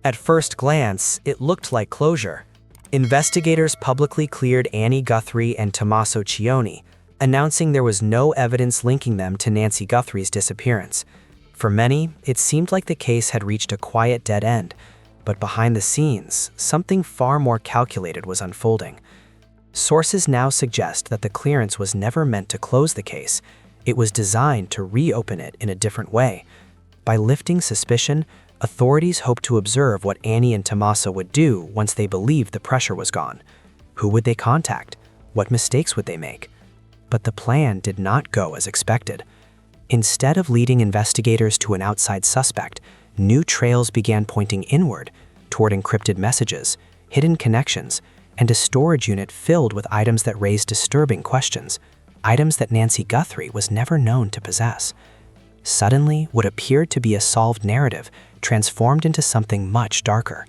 At first glance, it looked like closure. Investigators publicly cleared Nancy Guthrie and Tomaso Cioni, announcing there was no evidence linking them to Nancy Guthrie's disappearance. For many, it seemed like the case had reached a quiet dead end, but behind the scenes, something far more calculated was unfolding. Sources now suggest that the clearance was never meant to close the case. It was designed to reopen it in a different way. By lifting suspicion, authorities hoped to observe what Annie and Tomaso would do once they believed the pressure was gone. Who would they contact? What mistakes would they make? But the plan did not go as expected. Instead of leading investigators to an outside suspect, new trails began pointing inward, toward encrypted messages, hidden connections, and a storage unit filled with items that raised disturbing questions, items that Nancy Guthrie was never known to possess. Suddenly, what appeared to be a solved narrative transformed into something much darker.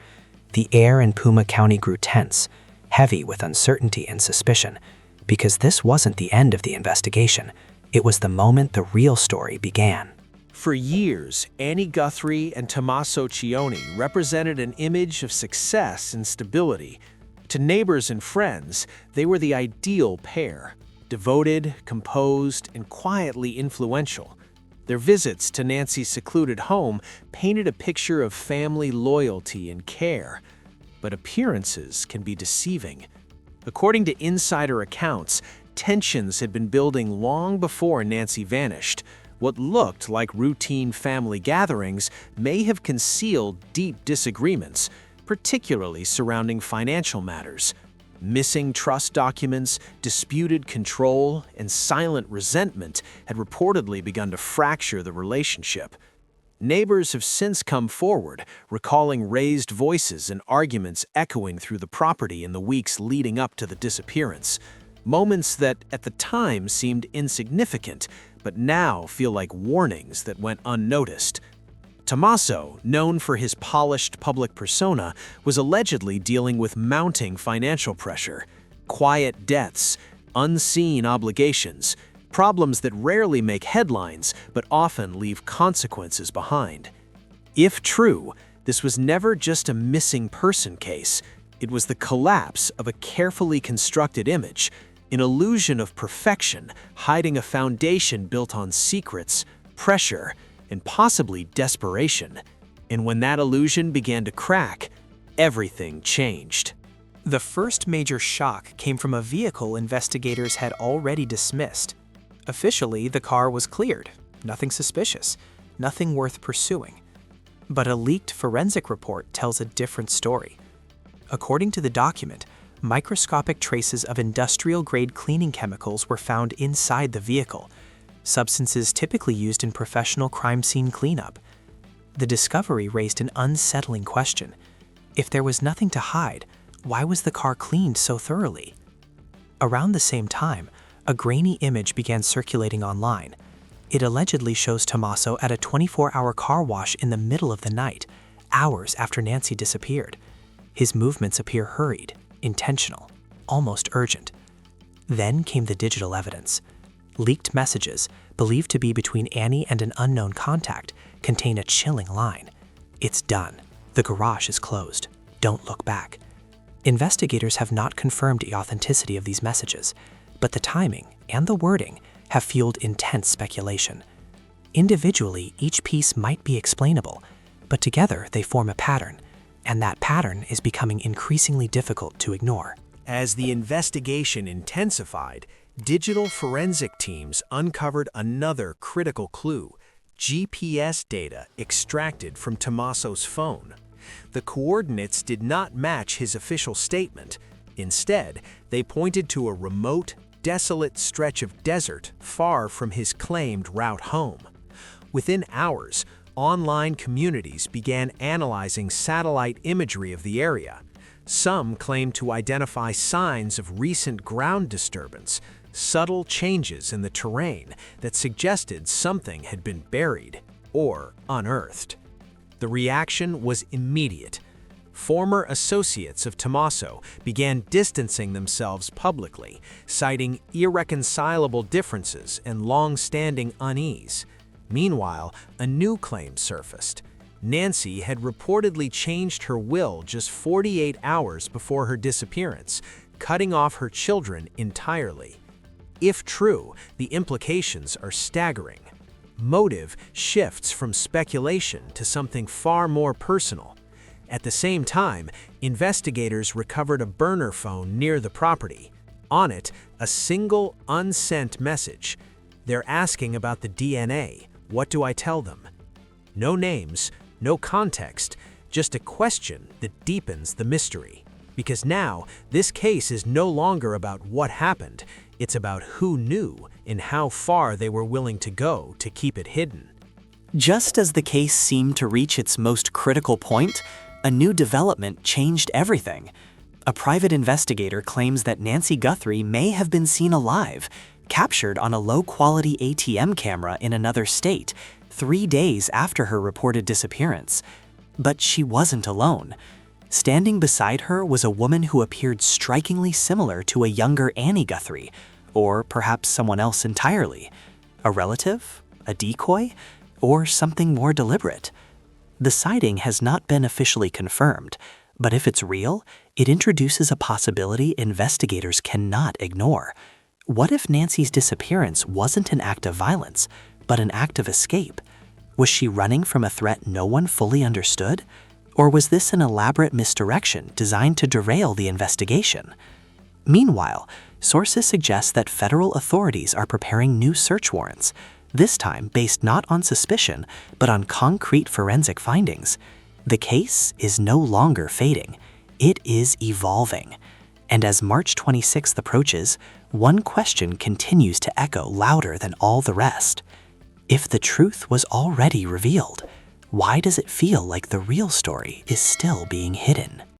The air in Puma County grew tense, heavy with uncertainty and suspicion, because this wasn't the end of the investigation. It was the moment the real story began. For years, Nancy Guthrie and Tomaso Cioni represented an image of success and stability. To neighbors and friends, they were the ideal pair, devoted, composed, and quietly influential. Their visits to Nancy's secluded home painted a picture of family loyalty and care. But appearances can be deceiving. According to insider accounts, tensions had been building long before Nancy vanished. What looked like routine family gatherings may have concealed deep disagreements, particularly surrounding financial matters. Missing trust documents, disputed control, and silent resentment had reportedly begun to fracture the relationship. Neighbors have since come forward, recalling raised voices and arguments echoing through the property in the weeks leading up to the disappearance. Moments that, at the time, seemed insignificant, but now feel like warnings that went unnoticed. Tomaso, known for his polished public persona, was allegedly dealing with mounting financial pressure, quiet debts, unseen obligations, problems that rarely make headlines but often leave consequences behind. If true, this was never just a missing person case. It was the collapse of a carefully constructed image, an illusion of perfection hiding a foundation built on secrets, pressure, and possibly desperation. And when that illusion began to crack, everything changed. The first major shock came from a vehicle investigators had already dismissed. Officially, the car was cleared. Nothing suspicious, nothing worth pursuing. But a leaked forensic report tells a different story. According to the document, microscopic traces of industrial-grade cleaning chemicals were found inside the vehicle, substances typically used in professional crime scene cleanup. The discovery raised an unsettling question. If there was nothing to hide, why was the car cleaned so thoroughly? Around the same time, a grainy image began circulating online. It allegedly shows Tomaso at a 24-hour car wash in the middle of the night, hours after Nancy disappeared. His movements appear hurried, intentional, almost urgent. Then came the digital evidence. Leaked messages, believed to be between Annie and an unknown contact, contain a chilling line. "It's done. The garage is closed. Don't look back." Investigators have not confirmed the authenticity of these messages, but the timing and the wording have fueled intense speculation. Individually, each piece might be explainable, but together they form a pattern, and that pattern is becoming increasingly difficult to ignore. As the investigation intensified, digital forensic teams uncovered another critical clue: GPS data extracted from Tomaso's phone. The coordinates did not match his official statement. Instead, they pointed to a remote, desolate stretch of desert far from his claimed route home. Within hours, online communities began analyzing satellite imagery of the area. Some claimed to identify signs of recent ground disturbance, subtle changes in the terrain that suggested something had been buried or unearthed. The reaction was immediate. Former associates of Tomaso began distancing themselves publicly, citing irreconcilable differences and long-standing unease. Meanwhile, a new claim surfaced. Nancy had reportedly changed her will just 48 hours before her disappearance, cutting off her children entirely. If true, the implications are staggering. Motive shifts from speculation to something far more personal. At the same time, investigators recovered a burner phone near the property. On it, a single unsent message. They're asking about the DNA. What do I tell them? No names, no context, just a question that deepens the mystery. Because now, this case is no longer about what happened, it's about who knew and how far they were willing to go to keep it hidden. Just as the case seemed to reach its most critical point, a new development changed everything. A private investigator claims that Nancy Guthrie may have been seen alive, captured on a low-quality ATM camera in another state, 3 days after her reported disappearance. But she wasn't alone. Standing beside her was a woman who appeared strikingly similar to a younger Annie Guthrie, or perhaps someone else entirely. A relative? A decoy? Or something more deliberate? The sighting has not been officially confirmed, but if it's real, it introduces a possibility investigators cannot ignore. What if Nancy's disappearance wasn't an act of violence, but an act of escape? Was she running from a threat no one fully understood? Or was this an elaborate misdirection designed to derail the investigation? Meanwhile, sources suggest that federal authorities are preparing new search warrants, this time based not on suspicion, but on concrete forensic findings. The case is no longer fading. It is evolving. And as March 26th approaches, one question continues to echo louder than all the rest. If the truth was already revealed, why does it feel like the real story is still being hidden?